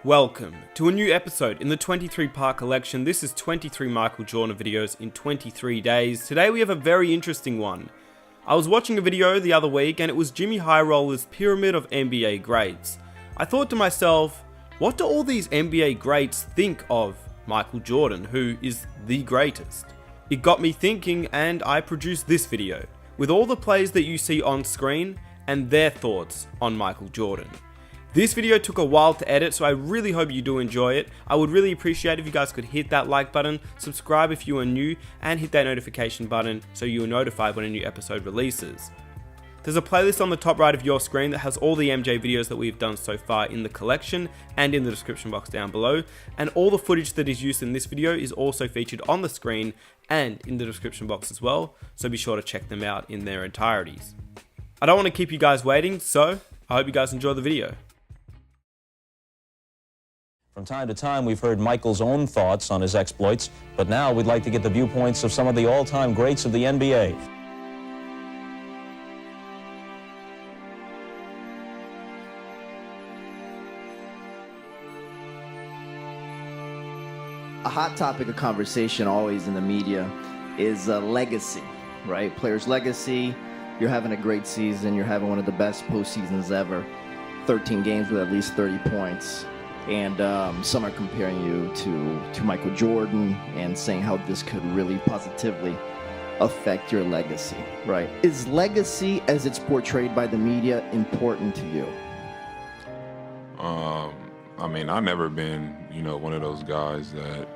Welcome to a new episode in the 23 part collection. This is 23 Michael Jordan videos in 23 days. Today we have a very interesting one. I was watching a video the other week and it was Jimmy High Roller's Pyramid of NBA Greats. I thought to myself, what do all these NBA greats think of Michael Jordan, who is the greatest? It got me thinking and I produced this video with all the plays that you see on screen and their thoughts on Michael Jordan. This video took a while to edit, so I really hope you do enjoy it. I would really appreciate if you guys could hit that like button, subscribe if you are new, and hit that notification button so you are notified when a new episode releases. There's a playlist on the top right of your screen that has all the MJ videos that we've done so far in the collection and in the description box down below, and all the footage that is used in this video is also featured on the screen and in the description box as well, so be sure to check them out in their entireties. I don't want to keep you guys waiting, so I hope you guys enjoy the video. From time to time, we've heard Michael's own thoughts on his exploits, but now we'd like to get the viewpoints of some of the all-time greats of the NBA. A hot topic of conversation always in the media is legacy, right? Players' legacy. You're having a great season. You're having one of the best postseasons ever. 13 games with at least 30 points. And some are comparing you to Michael Jordan and saying how this could really positively affect your legacy, right? Is legacy, as it's portrayed by the media, important to you? I mean, I've never been, one of those guys that,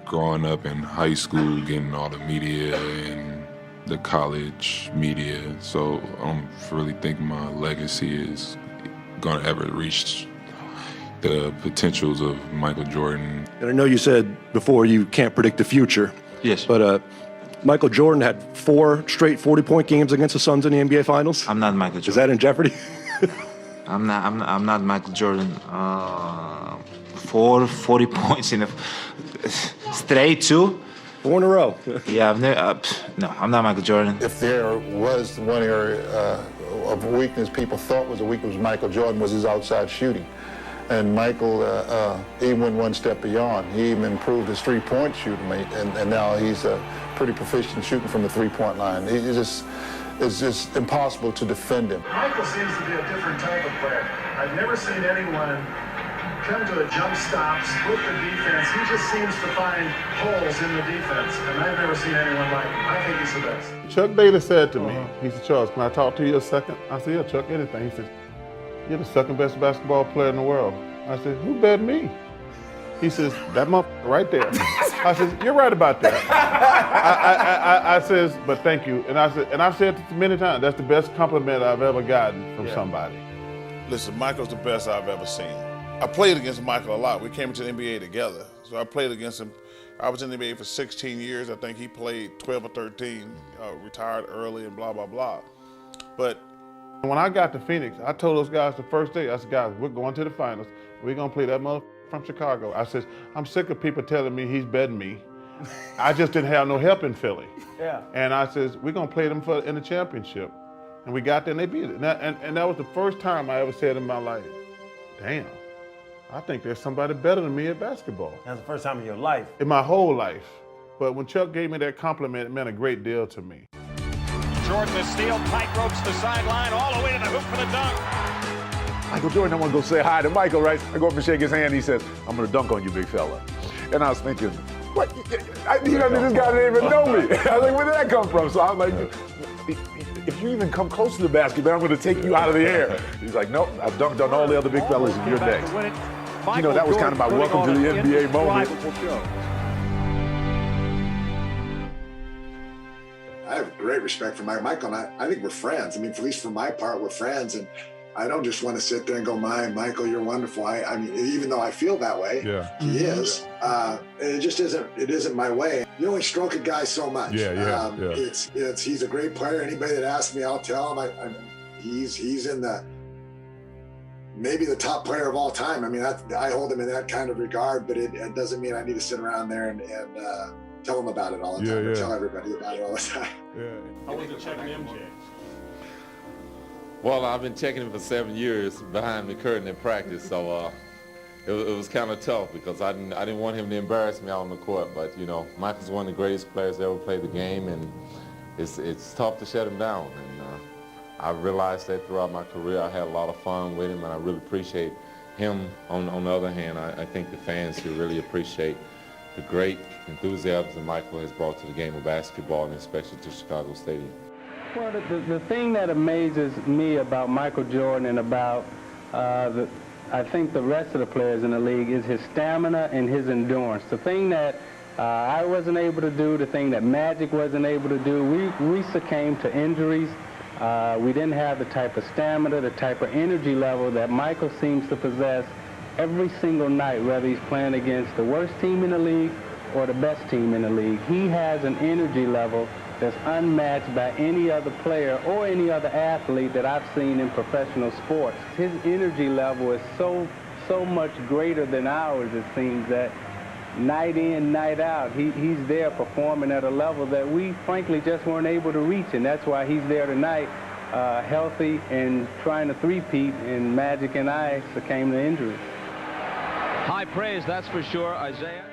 growing up in high school, getting all the media and the college media. So I don't really think my legacy is going to ever reach the potentials of Michael Jordan. And I know you said before you can't predict the future. Yes. But Michael Jordan had 4 straight 40-point games against the Suns in the NBA Finals. I'm not Michael Jordan. Is that in jeopardy? I'm not Michael Jordan. 40 points in a straight 2. 4 in a row. Yeah, no, I'm not Michael Jordan. If there was one area of weakness people thought was a weakness with Michael Jordan was his outside shooting. And Michael, he went one step beyond. He even improved his three-point shooting, and now he's pretty proficient shooting from the three-point line. It's just impossible to defend him. Michael seems to be a different type of player. I've never seen anyone come to a jump stop, split the defense. He just seems to find holes in the defense, and I've never seen anyone like him. I think he's the best. Chuck Daly said to me, he said, "Charles, can I talk to you a second?" I said, "Yeah, Chuck, anything." He said, "You're the second best basketball player in the world." I said, "Who bet me?" He says, "That motherfucker right there." I said, "You're right about that." I says, "But thank you." And I said, and I've said it many times, that's the best compliment I've ever gotten from somebody. Listen, Michael's the best I've ever seen. I played against Michael a lot. We came into the NBA together. So I played against him. I was in the NBA for 16 years. I think he played 12 or 13, retired early and blah, blah, blah. But when I got to Phoenix, I told those guys the first day, I said, "Guys, we're going to the finals. We're going to play that motherfucker from Chicago." I said, "I'm sick of people telling me he's better than me. I just didn't have no help in Philly." Yeah. And I says, "We're going to play them in the championship." And we got there and they beat it. And that was the first time I ever said in my life, "Damn, I think there's somebody better than me at basketball." That's the first time in your life? In my whole life. But when Chuck gave me that compliment, it meant a great deal to me. Jordan the steal, tight ropes the sideline, all the way to the hoop for the dunk. Michael Jordan, I want to go say hi to Michael, right? I go up and shake his hand. He says, "I'm going to dunk on you, big fella." And I was thinking, what? This guy didn't even know me. I was like, where did that come from? So I was like, if you even come close to the basket, then I'm going to take you out of the air. He's like, "Nope, I've dunked on all the other big fellas and you're next." That was kind of my welcome to the NBA moment. I have great respect for Michael, and I think we're friends. I mean, at least for my part, we're friends, and I don't just want to sit there and go, Michael, you're wonderful." I mean, even though I feel that way, he is. It just isn't my way. You only stroke a guy so much. He's a great player. Anybody that asks me, I'll tell him he's in maybe the top player of all time. I mean, I hold him in that kind of regard, but it doesn't mean I need to sit around there and tell him about it all the time, Yeah, or yeah. tell everybody about it all the time. Yeah. How was it checking MJ? Well, I've been checking him for 7 years behind the curtain in practice, so it was kind of tough because I didn't want him to embarrass me out on the court. But, you know, Michael's one of the greatest players to ever play the game, and it's tough to shut him down. And I realized that throughout my career. I had a lot of fun with him, and I really appreciate him. On the other hand, I think the fans should really appreciate the great enthusiasm that Michael has brought to the game of basketball, and especially to Chicago Stadium. Well, the thing that amazes me about Michael Jordan and about I think the rest of the players in the league is his stamina and his endurance. The thing that I wasn't able to do, the thing that Magic wasn't able to do, we succumbed to injuries. We didn't have the type of stamina, the type of energy level that Michael seems to possess every single night, whether he's playing against the worst team in the league or the best team in the league. He has an energy level that's unmatched by any other player or any other athlete that I've seen in professional sports. His energy level is so much greater than ours, it seems, that night in, night out, he's there performing at a level that we frankly just weren't able to reach, and that's why he's there tonight, healthy and trying to three-peat, and Magic and I succumbed to injury. High praise, that's for sure, Isaiah.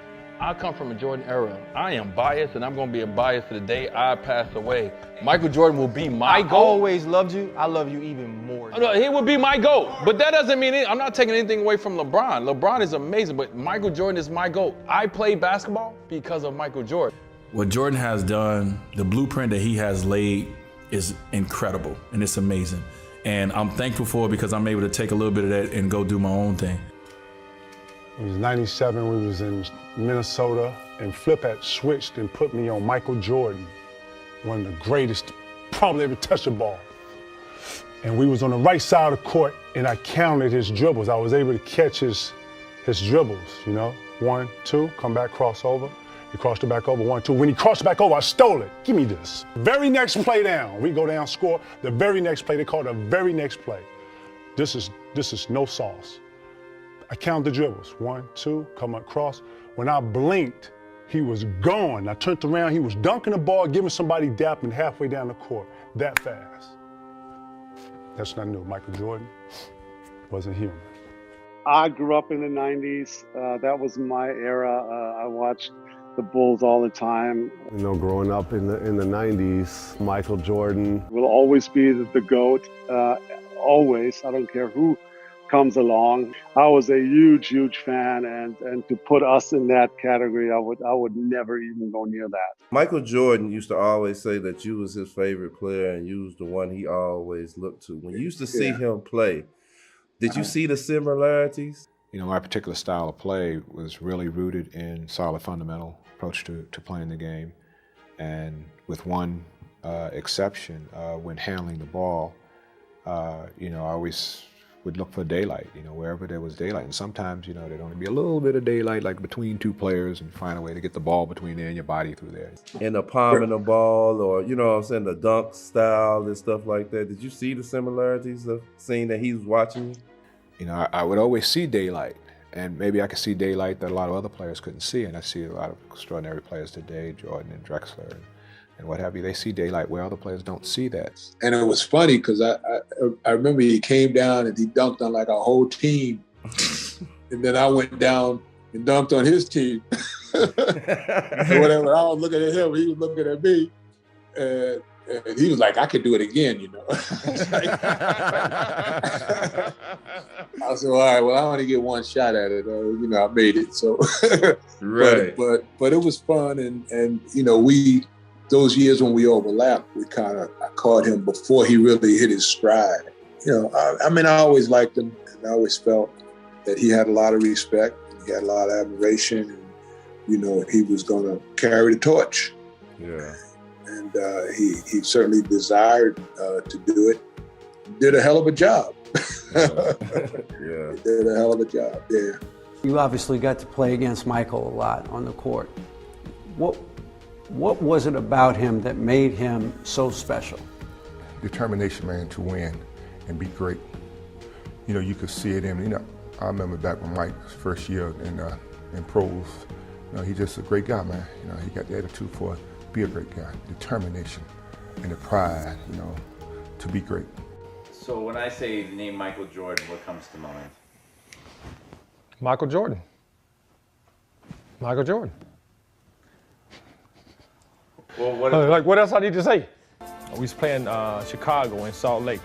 I come from a Jordan era. I am biased, and I'm going to be biased to the day I pass away. Michael Jordan will be my GOAT. I always loved you. I love you even more. No, he would be my GOAT, but that doesn't mean I'm not taking anything away from LeBron. LeBron is amazing, but Michael Jordan is my GOAT. I play basketball because of Michael Jordan. What Jordan has done, the blueprint that he has laid is incredible, and it's amazing. And I'm thankful for it because I'm able to take a little bit of that and go do my own thing. It was 97, we was in Minnesota, and Flip had switched and put me on Michael Jordan, one of the greatest probably ever touched the ball. And we was on the right side of the court, and I counted his dribbles. I was able to catch his dribbles, you know? 1, 2, come back, cross over. He crossed it back over, 1, 2. When he crossed it back over, I stole it. Give me this. Very next play down. We go down, score. The very next play, they call it the very next play. This is no sauce. I counted the dribbles. 1, 2, come across. When I blinked, he was gone. I turned around, he was dunking the ball, giving somebody dapping halfway down the court, that fast. That's not new. Michael Jordan wasn't human. I grew up in the 90s. That was my era. I watched the Bulls all the time. You know, growing up in the 90s, Michael Jordan will always be the GOAT. Always. I don't care who comes along. I was a huge fan, and to put us in that category, I would never even go near that. Michael Jordan used to always say that you was his favorite player and you was the one he always looked to. When you used to see him play, did you see the similarities? You know, my particular style of play was really rooted in solid fundamental approach to playing the game, and with one exception, when handling the ball, you know, I always would look for daylight, you know, wherever there was daylight. And sometimes, you know, there'd only be a little bit of daylight, like between two players, and find a way to get the ball between there and your body through there. In the palm of the ball, or, you know what I'm saying, the dunk style and stuff like that. Did you see the similarities of seeing that he was watching you? You know, I would always see daylight, and maybe I could see daylight that a lot of other players couldn't see. And I see a lot of extraordinary players today, Jordan and Drexler and what have you. They see daylight where other players don't see that. And it was funny because I remember he came down and he dunked on like a whole team. And then I went down and dunked on his team. So whatever, I was looking at him, he was looking at me. And he was like, I could do it again, you know. I said, all right, well, I only get one shot at it. You know, I made it. So, right. But it was fun. And you know, those years when we overlapped, I caught him before he really hit his stride. You know, I mean, I always liked him, and I always felt that he had a lot of respect, he had a lot of admiration, and, you know, he was going to carry the torch. Yeah. And he certainly desired to do it. Did a hell of a job. Yeah. He did a hell of a job, yeah. You obviously got to play against Michael a lot on the court. What was it about him that made him so special? Determination, man, to win and be great. You know, you could see it in, you know, I remember back when Mike's first year in pros, you know, he's just a great guy, man. You know, he got the attitude for be a great guy, determination and the pride, you know, to be great. So when I say the name Michael Jordan, what comes to mind? Michael Jordan. Michael Jordan. Well, what? Like, what else I need to say? We was playing Chicago in Salt Lake.